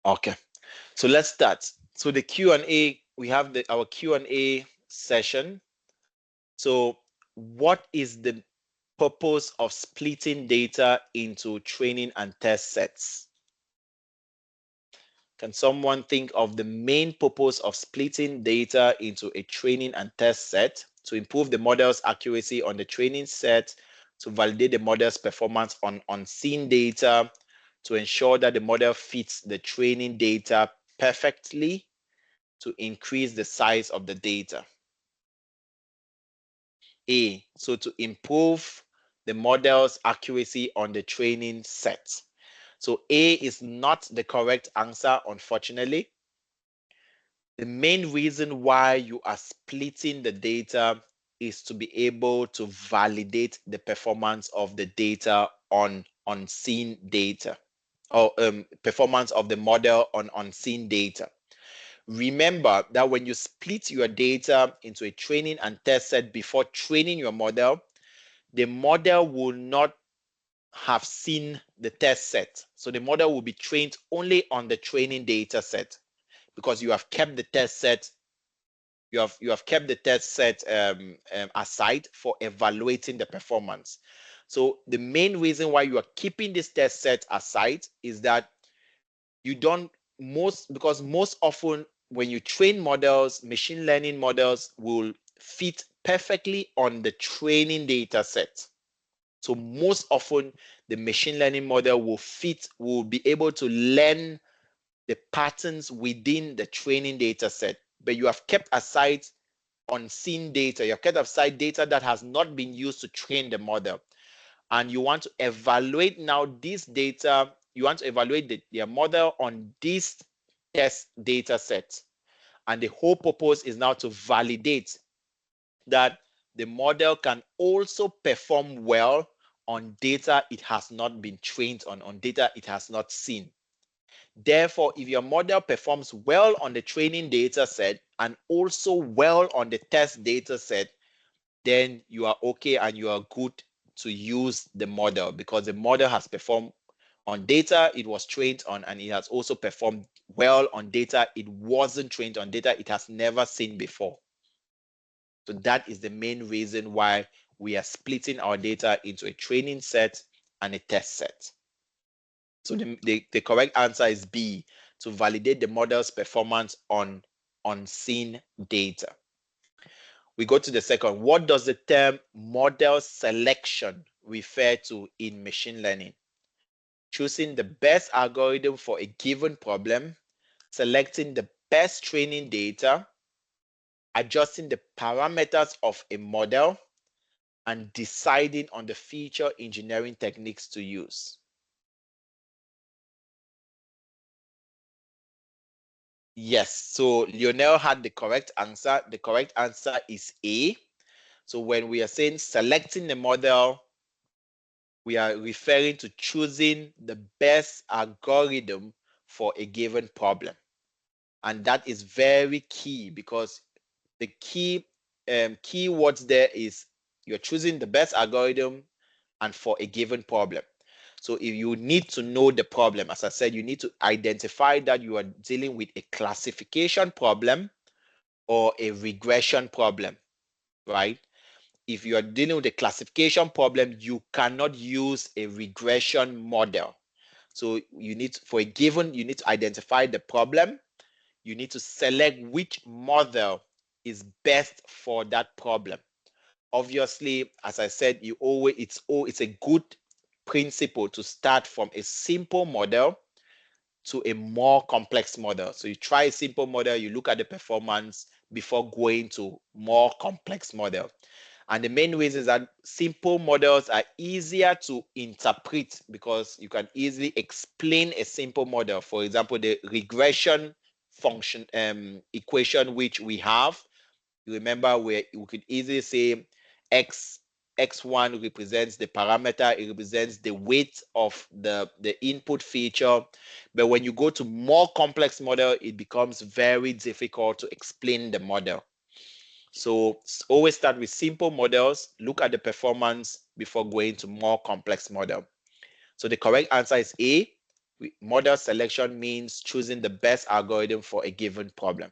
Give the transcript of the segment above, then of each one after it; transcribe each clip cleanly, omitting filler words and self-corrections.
Okay, so let's start. So the Q&A, we have our Q&A session. So what is the purpose of splitting data into training and test sets? Can someone think of the main purpose of splitting data into a training and test set? To improve the model's accuracy on the training set, to validate the model's performance on unseen data, to ensure that the model fits the training data perfectly, to increase the size of the data. A, so to improve the model's accuracy on the training set. So A is not the correct answer, unfortunately. The main reason why you are splitting the data is to be able to validate the performance of the data on unseen data, or performance of the model on unseen data. Remember that when you split your data into a training and test set before training your model, the model will not have seen the test set. So the model will be trained only on the training data set because you have kept the test set. You have kept the test set aside for evaluating the performance. So the main reason why you are keeping this test set aside is that you don't because most often when you train models, machine learning models will fit perfectly on the training data set. So most often the machine learning model will be able to learn the patterns within the training data set, but you have kept aside unseen data. You have kept aside data that has not been used to train the model. And you want to evaluate now this data, you want to evaluate your model on this test data set. And the whole purpose is now to validate that the model can also perform well on data it has not been trained on data it has not seen. Therefore, if your model performs well on the training data set and also well on the test data set, then you are okay and you are good to use the model because the model has performed on data it was trained on, and it has also performed well on data it wasn't trained on, data it has never seen before. So that is the main reason why we are splitting our data into a training set and a test set. So the correct answer is B, to validate the model's performance on unseen data. We go to the second. What does the term model selection refer to in machine learning? Choosing the best algorithm for a given problem, selecting the best training data, adjusting the parameters of a model, and deciding on the feature engineering techniques to use. Yes, so Lionel had the correct answer. The correct answer is A. So when we are saying selecting the model, we are referring to choosing the best algorithm for a given problem. And that is very key because the key words there is you're choosing the best algorithm and for a given problem. So if you need to know the problem, as I said, you need to identify that you are dealing with a classification problem or a regression problem, right? If you are dealing with a classification problem, you cannot use a regression model. So you need for a given, you need to identify the problem. You need to select which model is best for that problem. Obviously, as I said, it's a good principle to start from a simple model to a more complex model. So you try a simple model, you look at the performance before going to more complex model. And the main reason is that simple models are easier to interpret because you can easily explain a simple model. For example, the regression function equation which we have, you remember where we could easily say x1 represents the parameter, it represents the weight of the input feature. But when you go to more complex model, it becomes very difficult to explain the model. So always start with simple models, look at the performance before going to more complex model. So the correct answer is A, Model selection means choosing the best algorithm for a given problem.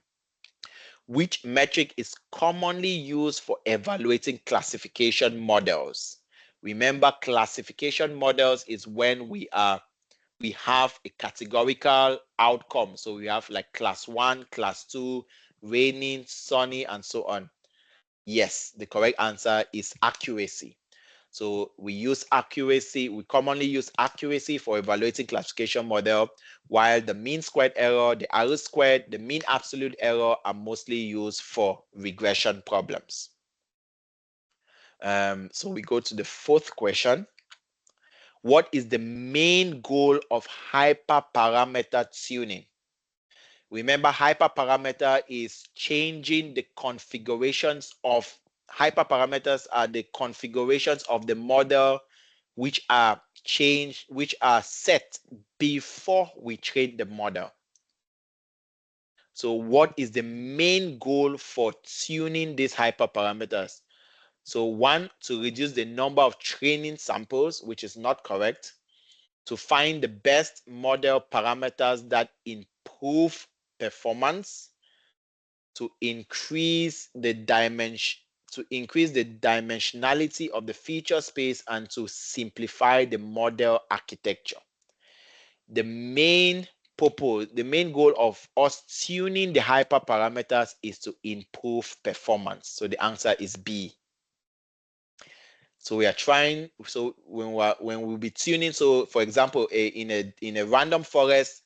Which metric is commonly used for evaluating classification models? Remember, classification models is when we have a categorical outcome. So we have like class 1, class 2, raining, sunny, and so on. Yes, the correct answer is accuracy. So we commonly use accuracy for evaluating classification model, while the mean squared error, the R squared, the mean absolute error are mostly used for regression problems. So we go to the fourth question. What is the main goal of hyperparameter tuning? Remember, hyperparameter is changing the configurations of hyperparameters are the configurations of the model which are changed, which are set before we train the model. So what is the main goal for tuning these hyperparameters? So one, to reduce the number of training samples, which is not correct, to find the best model parameters that improve performance, to increase the dimensionality of the feature space, and to simplify the model architecture. The main purpose, the main goal of us tuning the hyperparameters is to improve performance. So the answer is B. So we are trying. So when we'll be tuning, so for example, in a random forest,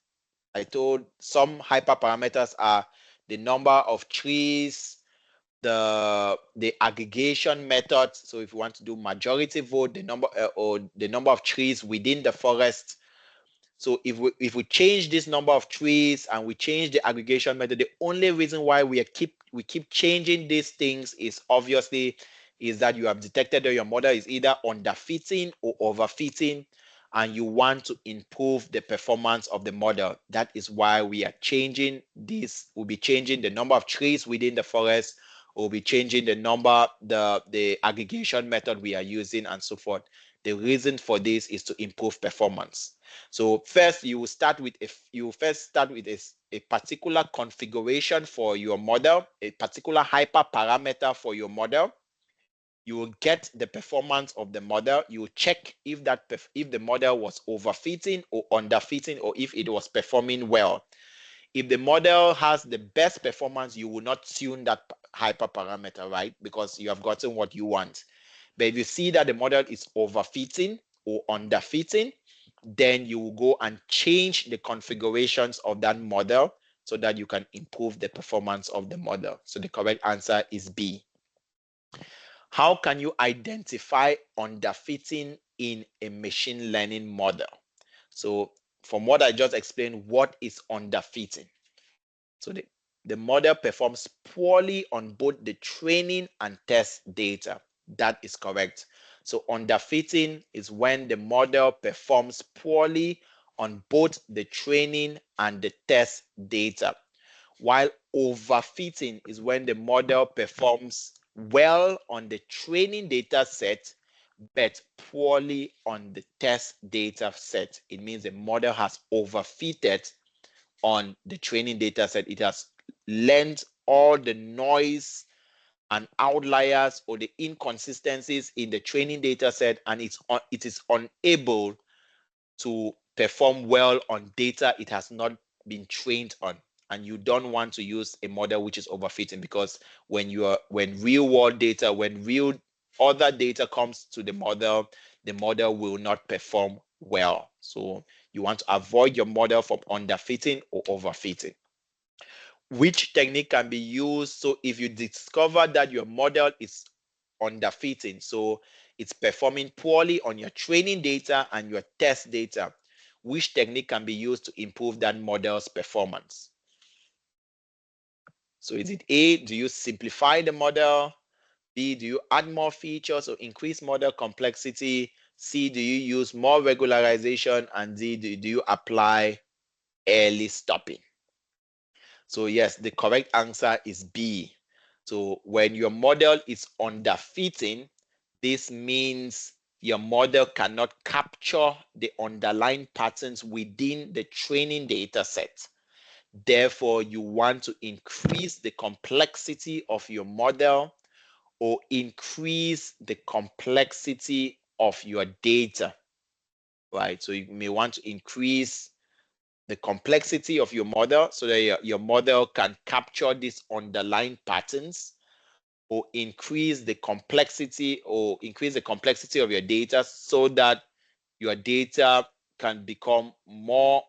I told some hyperparameters are the number of trees, the aggregation method. So if you want to do majority vote, the number or the number of trees within the forest. So if we change this number of trees and we change the aggregation method, the only reason why we keep changing these things is obviously is that you have detected that your model is either underfitting or overfitting, and you want to improve the performance of the model. That is why we are changing this. We'll be changing the number of trees within the forest. We'll be changing the aggregation method we are using, and so forth. The reason for this is to improve performance. So first, you start with a particular configuration for your model, a particular hyperparameter for your model. You will get the performance of the model. You will check if the model was overfitting or underfitting, or if it was performing well. If the model has the best performance, you will not tune that hyperparameter, right? Because you have gotten what you want. But if you see that the model is overfitting or underfitting, then you will go and change the configurations of that model so that you can improve the performance of the model. So the correct answer is B. How can you identify underfitting in a machine learning model? So from what I just explained, what is underfitting? So the model performs poorly on both the training and test data. That is correct. So underfitting is when the model performs poorly on both the training and the test data, while overfitting is when the model performs well on the training data set but poorly on the test data set. It means the model has overfitted on the training data set. It has learned all the noise and outliers or the inconsistencies in the training data set, and it is unable to perform well on data it has not been trained on. And you don't want to use a model which is overfitting, because when real world data, when real other data comes to the model will not perform well. So you want to avoid your model from underfitting or overfitting. Which technique can be used? So if you discover that your model is underfitting, so it's performing poorly on your training data and your test data, which technique can be used to improve that model's performance? So is it A, do you simplify the model? B, do you add more features or increase model complexity? C, do you use more regularization? And D, do you apply early stopping? So yes, the correct answer is B. So when your model is underfitting, this means your model cannot capture the underlying patterns within the training data set. Therefore, you want to increase the complexity of your model or increase the complexity of your data, right? So you may want to increase the complexity of your model so that your model can capture these underlying patterns, or increase the complexity of your data so that your data can become more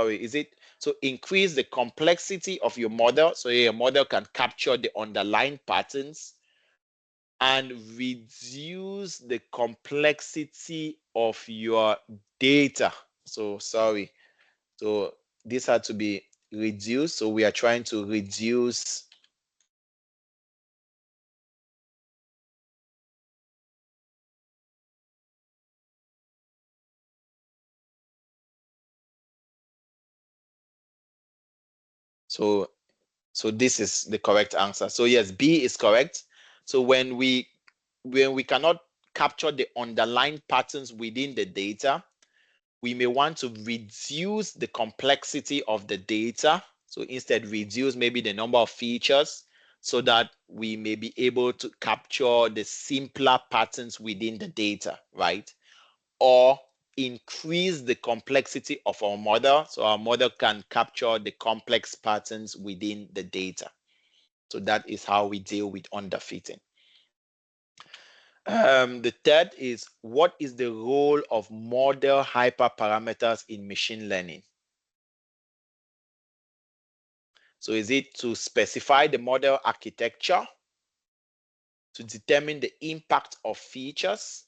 is it so increase the complexity of your model so your model can capture the underlying patterns and reduce the complexity of your data. So this had to be reduced, so we are trying to reduce so so this is the correct answer. So yes, B is correct. So when we cannot capture the underlying patterns within the data, we may want to reduce the complexity of the data. So instead, reduce maybe the number of features so that we may be able to capture the simpler patterns within the data, right? Or increase the complexity of our model so our model can capture the complex patterns within the data. So that is how we deal with underfitting. The third is, what is the role of model hyperparameters in machine learning? So is it to specify the model architecture, to determine the impact of features,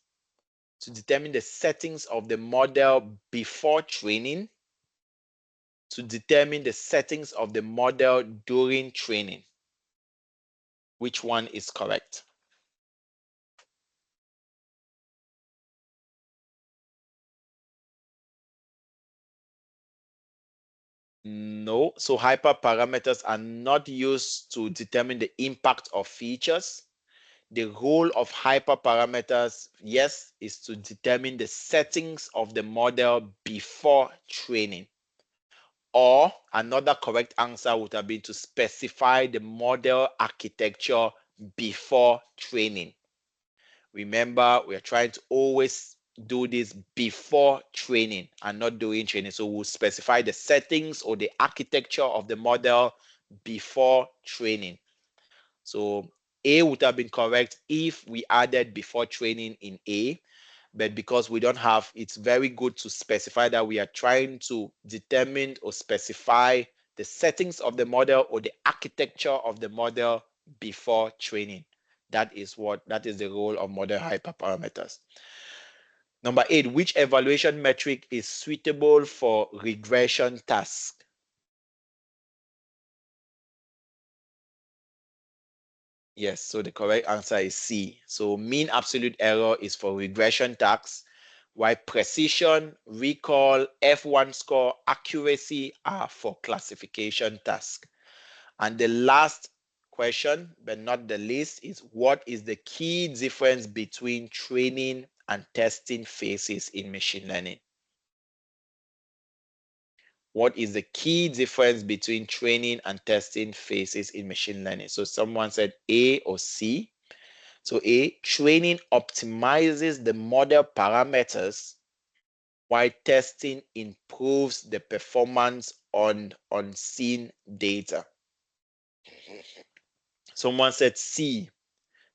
to determine the settings of the model before training, to determine the settings of the model during training? Which one is correct? No, so hyperparameters are not used to determine the impact of features. The role of hyperparameters, yes, is to determine the settings of the model before training. Or another correct answer would have been to specify the model architecture before training. Remember, we are trying to always do this before training and not during training. So we'll specify the settings or the architecture of the model before training. So A would have been correct if we added before training in A, but because we don't have, it's very good to specify that we are trying to determine or specify the settings of the model or the architecture of the model before training. That is the role of model hyperparameters. Number 8, which evaluation metric is suitable for regression tasks? Yes, so the correct answer is C. So mean absolute error is for regression tasks, while precision, recall, F1 score, accuracy are for classification tasks. And the last question, but not the least, is what is the key difference between training and testing phases in machine learning? What is the key difference between training and testing phases in machine learning? So someone said A or C. So A, training optimizes the model parameters while testing improves the performance on unseen data. Someone said C,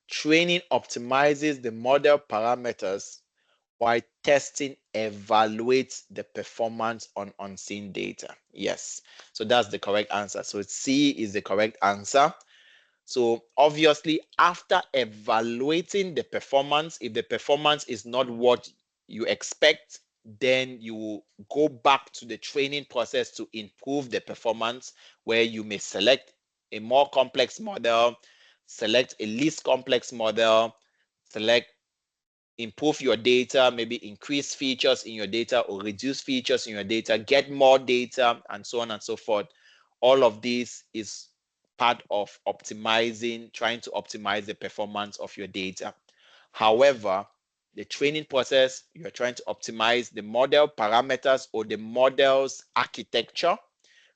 training optimizes the model parameters while testing evaluates the performance on unseen data. Yes, so that's the correct answer. So C is the correct answer. So obviously, after evaluating the performance, if the performance is not what you expect, then you go back to the training process to improve the performance, where you may select a more complex model, select a least complex model, select improve your data, maybe increase features in your data or reduce features in your data, get more data, and so on and so forth. All of this is part of optimizing, trying to optimize the performance of your data. However, the training process, you're trying to optimize the model parameters or the model's architecture.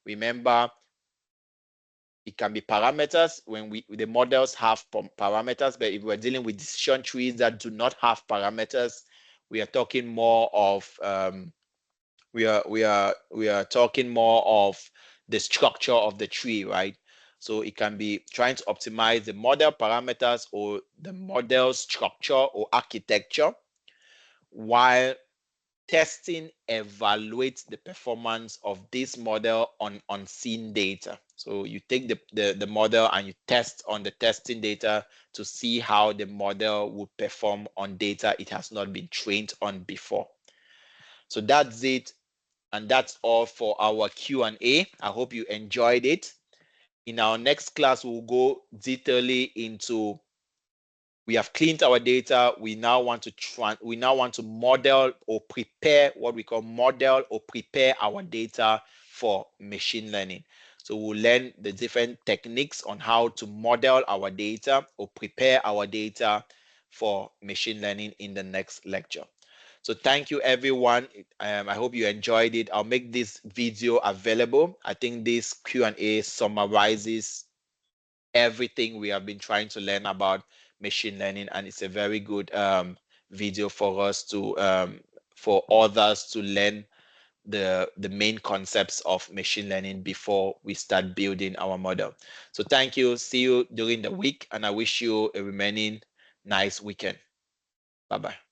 Remember, it can be parameters when the models have parameters, but if we're dealing with decision trees that do not have parameters, we are talking more of we are talking more of the structure of the tree, right? So it can be trying to optimize the model parameters or the model structure or architecture, while testing evaluates the performance of this model on unseen data. So you take the model and you test on the testing data to see how the model will perform on data it has not been trained on before. So that's it. And that's all for our Q&A. I hope you enjoyed it. In our next class, we'll go detailedly into, we have cleaned our data. We now want to model or prepare, what we call model or prepare our data for machine learning. So we'll learn the different techniques on how to model our data or prepare our data for machine learning in the next lecture. So thank you, everyone. I hope you enjoyed it. I'll make this video available. I think this Q&A summarizes everything we have been trying to learn about machine learning, and it's a very good video for us to for others to learn the main concepts of machine learning before we start building our model. So thank you. See you during the week, and I wish you a remaining nice weekend. Bye bye.